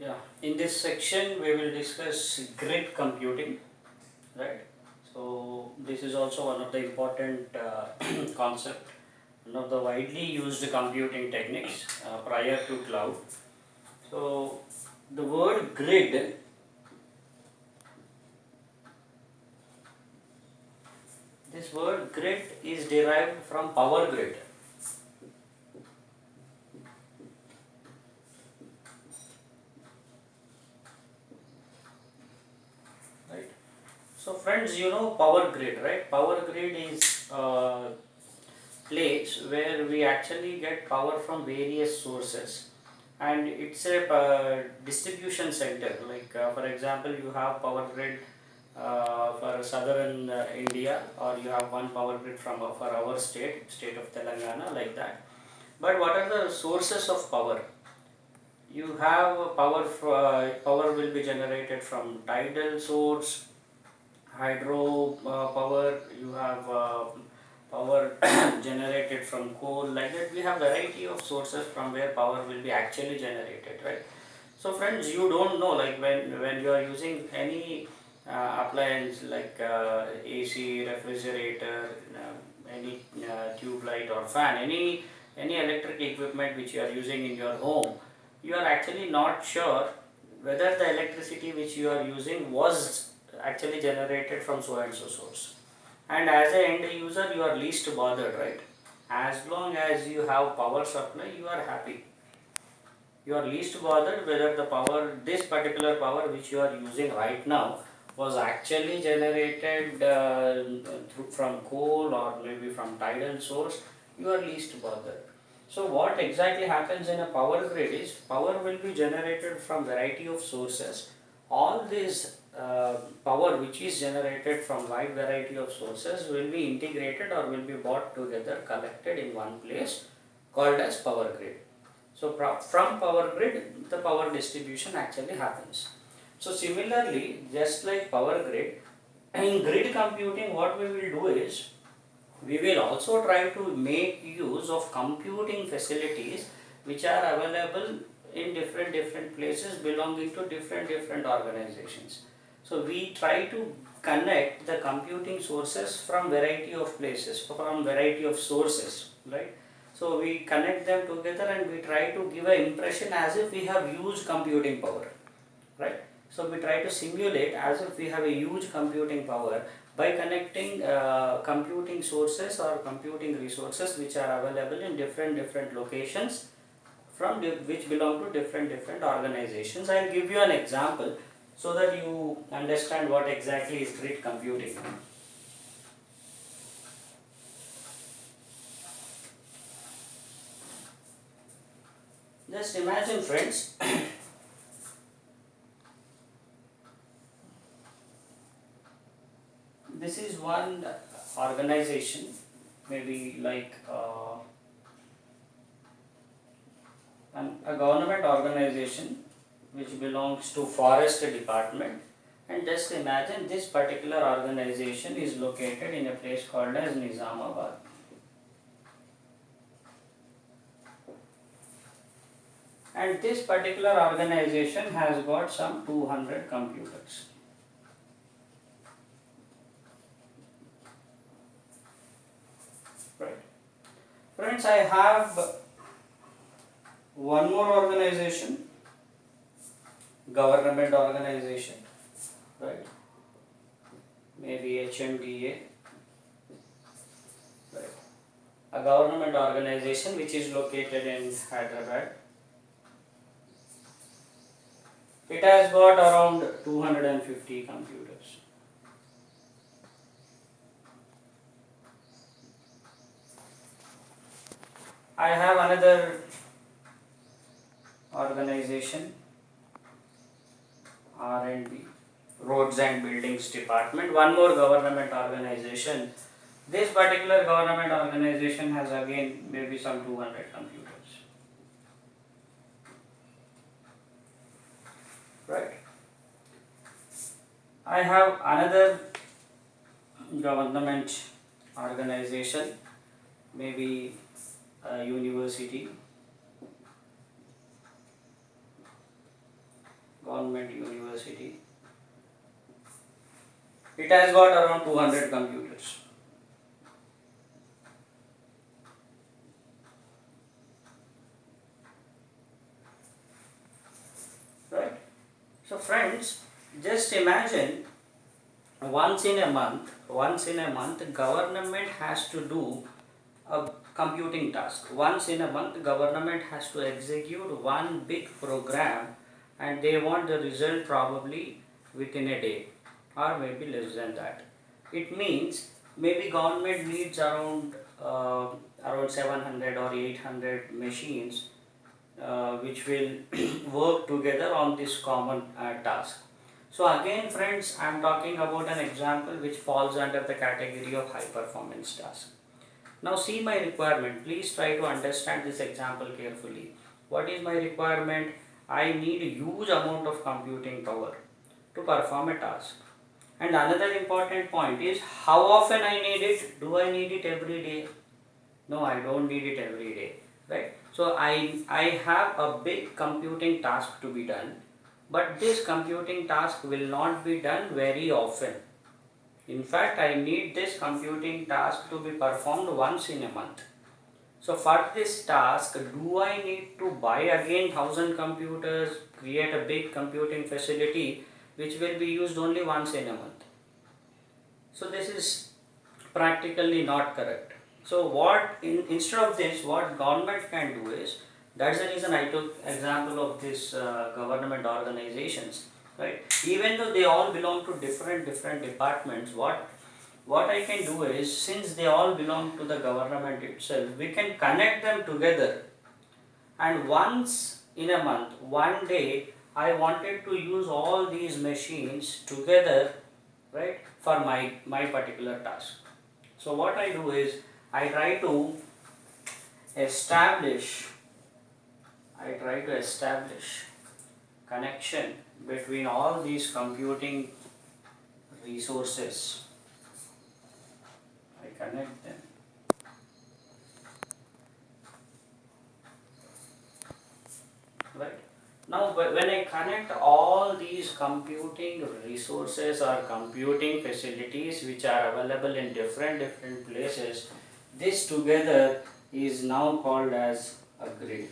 Yeah, in this section we will discuss grid computing, right? So this is also one of the important concept, one of the widely used computing techniques prior to cloud. So the word grid, this word grid is derived from power grid, right? So friends, you know power grid, right? Power grid is place where we actually get power from various sources, and it's a distribution center. Like for example, you have power grid for southern India, or you have one power grid from for our state of Telangana, like that. But what are the sources of power? You have power will be generated from tidal source, hydro power. You have power generated from coal, like that. We have variety of sources from where power will be actually generated, right? So friends, you don't know, like when you are using any appliance like AC, refrigerator, any tube light or fan, any electric equipment which you are using in your home, you are actually not sure whether the electricity which you are using was actually generated from so and so source. And as an end user, you are least bothered, right? As long as you have power supply, you are happy. You are least bothered whether the power, this particular power which you are using right now, was actually generated from coal or maybe from tidal source. You are least bothered. So what exactly happens in a power grid is power will be generated from variety of sources. All this power which is generated from wide variety of sources will be integrated or will be brought together, collected in one place, called as power grid. So from power grid, the power distribution actually happens. So similarly, just like power grid, in grid computing, what we will do is, we will also try to make use of computing facilities which are available in different places belonging to different organizations. So we try to connect the computing sources from variety of places, from variety of sources, right? So we connect them together and we try to give an impression as if we have huge computing power, right? So we try to simulate as if we have a huge computing power by connecting computing sources or computing resources which are available in different locations, from which belong to different organizations. I will give you an example so that you understand what exactly is grid computing. Just imagine, friends, this is one organization, maybe like a government organization which belongs to forest department. And just imagine, this particular organization is located in a place called as Nizamabad. And this particular organization has got some 200 computers. Right. Friends, I have one more organization, government organization, right? Maybe HMDA, right? A government organization which is located in Hyderabad. It has got around 250 computers. I have another organization, R&B, Roads and Buildings Department, one more government organization. This particular government organization has again maybe some 200 computers, right? I have another government organization, maybe a university. Government University. It has got around 200 computers. Right? So friends, just imagine once in a month government has to do a computing task. Once in a month government has to execute one big program, and they want the result probably within a day or maybe less than that. It means maybe government needs around 700 or 800 machines which will work together on this common task. So again friends, I am talking about an example which falls under the category of high performance task. Now see my requirement. Please try to understand this example carefully. What is my requirement? I need a huge amount of computing power to perform a task. And another important point is how often I need it. Do I need it every day? No, I don't need it every day. Right? So I have a big computing task to be done, but this computing task will not be done very often. In fact, I need this computing task to be performed once in a month. So for this task, do I need to buy again 1000 computers, create a big computing facility which will be used only once in a month? So this is practically not correct. So instead of this, what government can do is, that's the reason I took example of this government organizations, right? Even though they all belong to different departments, what I can do is, since they all belong to the government itself, we can connect them together, and once in a month, one day, I wanted to use all these machines together, right, for my particular task. So what I do is, I try to establish connection between all these computing resources. I connect them. Right? Now when I connect all these computing resources or computing facilities which are available in different places, this together is now called as a grid.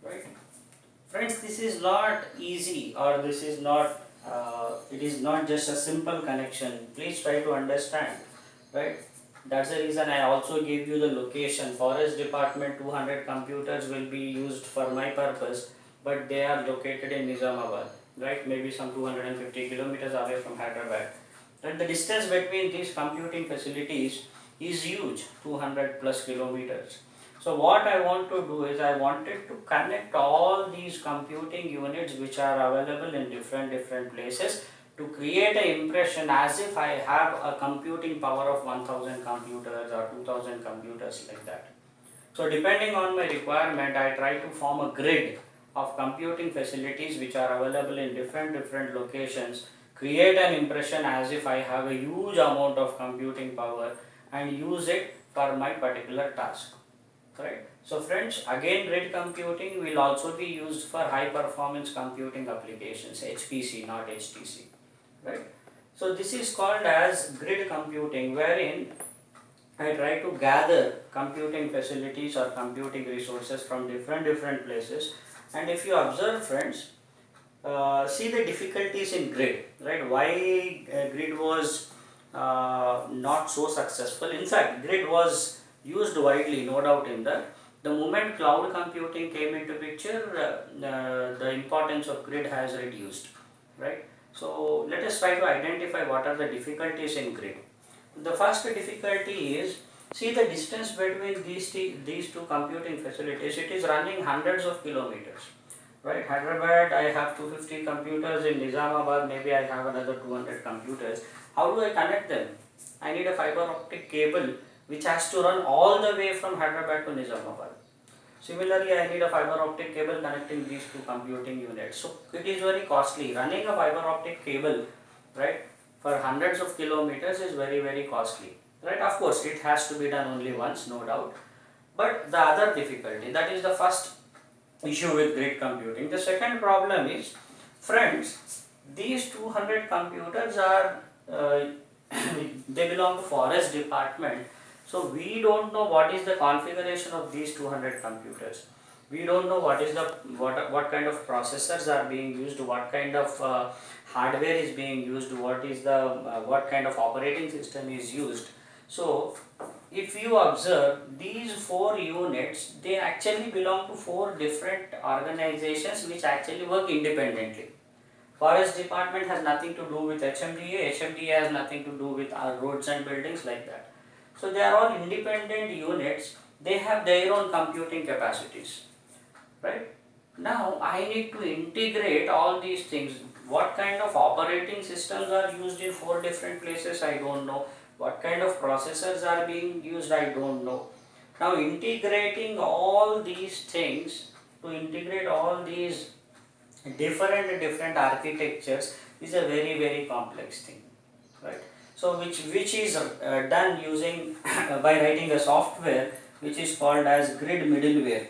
Right? Friends, this is not easy, or this is not it is not just a simple connection. Please try to understand. Right? That's the reason I also gave you the location. Forest department 200 computers will be used for my purpose, but they are located in Nizamabad, right? Maybe some 250 kilometers away from Hyderabad. And the distance between these computing facilities is huge, 200 plus kilometers. So what I want to do is, I wanted to connect all these computing units which are available in different places to create an impression as if I have a computing power of 1000 computers or 2000 computers, like that. So depending on my requirement, I try to form a grid of computing facilities which are available in different locations, create an impression as if I have a huge amount of computing power, and use it for my particular task. Right? So friends, again grid computing will also be used for high performance computing applications, HPC, not HTC. Right? So this is called as grid computing, wherein I try to gather computing facilities or computing resources from different places. And if you observe friends, see the difficulties in grid, right? Why grid was not so successful. In fact, grid was used widely, no doubt in that. The moment cloud computing came into picture, the importance of grid has reduced, right? So let us try to identify what are the difficulties in grid. The first difficulty is, see the distance between these two computing facilities. It is running hundreds of kilometers. Right, Hyderabad, I have 250 computers. In Nizamabad, maybe I have another 200 computers. How do I connect them? I need a fiber optic cable which has to run all the way from Hyderabad to Nizamabad. Similarly, I need a fiber optic cable connecting these two computing units. So it is very costly. Running a fiber optic cable, right, for hundreds of kilometers is very costly. right? Of course, it has to be done only once, no doubt. But the other difficulty, that is the first issue with grid computing. The second problem is, friends, these 200 computers are, uh, they belong to forest department. So we don't know what is the configuration of these 200 computers. We don't know what is the what kind of processors are being used, what kind of hardware is being used, what kind of operating system is used. So if you observe these four units, they actually belong to four different organizations which actually work independently. Forest department has nothing to do with HMDA, HMDA has nothing to do with our roads and buildings, like that. So they are all independent units, they have their own computing capacities, right? Now I need to integrate all these things. What kind of operating systems are used in four different places, I don't know. What kind of processors are being used, I don't know. Now integrating all these things, to integrate all these different architectures is a very complex thing, right? So which is done using by writing a software which is called as grid middleware.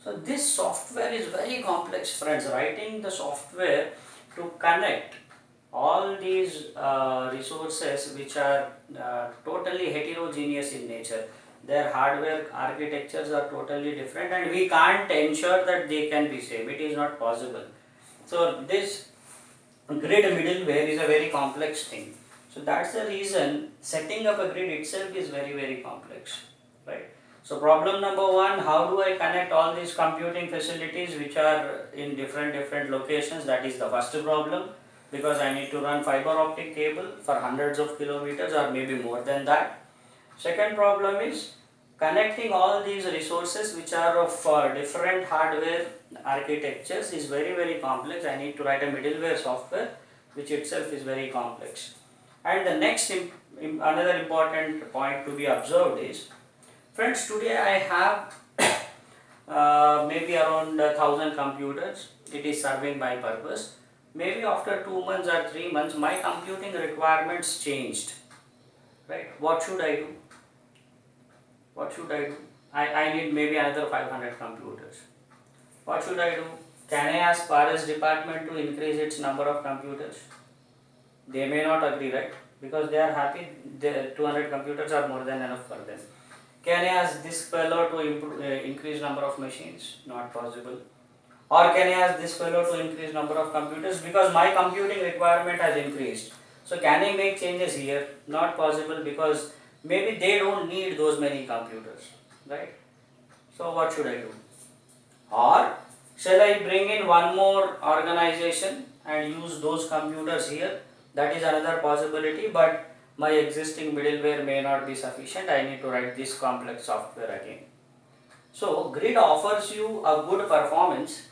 So this software is very complex, friends. Writing the software to connect all these resources which are totally heterogeneous in nature. Their hardware architectures are totally different, and we can't ensure that they can be same. It is not possible. So this grid middleware is a very complex thing. So that's the reason setting up a grid itself is very complex, right? So problem number one, how do I connect all these computing facilities which are in different locations? That is the first problem, because I need to run fiber optic cable for hundreds of kilometers or maybe more than that. Second problem is connecting all these resources which are of different hardware architectures is very complex. I need to write a middleware software which itself is very complex. And the next another important point to be observed is, friends, today I have maybe around 1,000 computers. It is serving my purpose. Maybe after 2 months or 3 months my computing requirements changed, right? What should I do? What should I do? I need maybe another 500 computers. What should I do? Can I ask forest department to increase its number of computers? They may not agree, right? Because they are happy, the 200 computers are more than enough for them. Can I ask this fellow to increase number of machines? Not possible. Or can I ask this fellow to increase number of computers? Because my computing requirement has increased. So can I make changes here? Not possible, because maybe they don't need those many computers, right? So what should I do? Or shall I bring in one more organization and use those computers here? That is another possibility, but my existing middleware may not be sufficient. I need to write this complex software again. So grid offers you a good performance,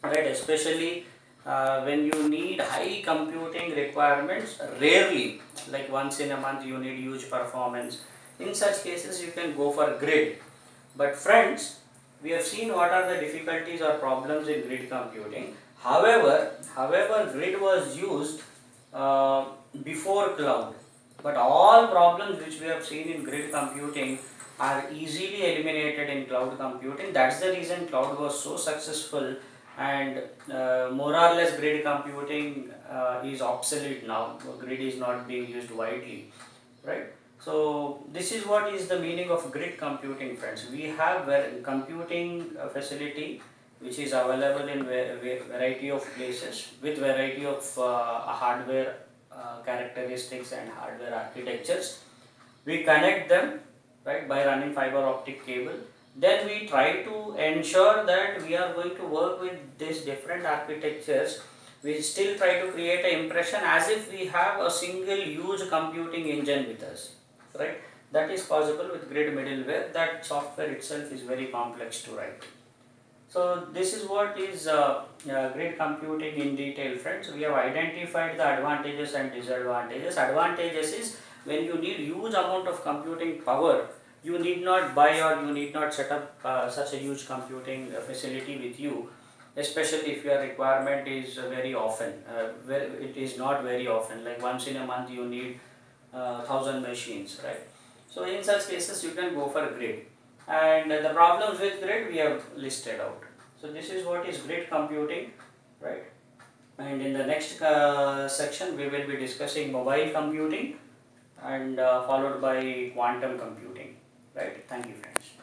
right? Especially when you need high computing requirements. Rarely, like once in a month, you need huge performance. In such cases, you can go for grid. But friends, we have seen what are the difficulties or problems in grid computing. However, grid was used uh, before cloud. But all problems which we have seen in grid computing are easily eliminated in cloud computing. That's the reason cloud was so successful, and more or less grid computing is obsolete now. Grid is not being used widely, right? So this is what is the meaning of grid computing, friends. We have computing facility which is available in variety of places with variety of hardware characteristics and hardware architectures. We connect them, right, by running fiber optic cable. Then we try to ensure that we are going to work with these different architectures. We still try to create an impression as if we have a single huge computing engine with us, right? That is possible with grid middleware. That software itself is very complex to write. So this is what is grid computing in detail, friends. We have identified the advantages and disadvantages. Advantages is, when you need huge amount of computing power, you need not buy or you need not set up such a huge computing facility with you. especially if your requirement is very often, it is not very often, like once in a month you need 1,000 machines, right? So in such cases you can go for grid, and the problems with grid we have listed out. So this is what is grid computing, right? And in the next section we will be discussing mobile computing, and followed by quantum computing, right? Thank you, friends.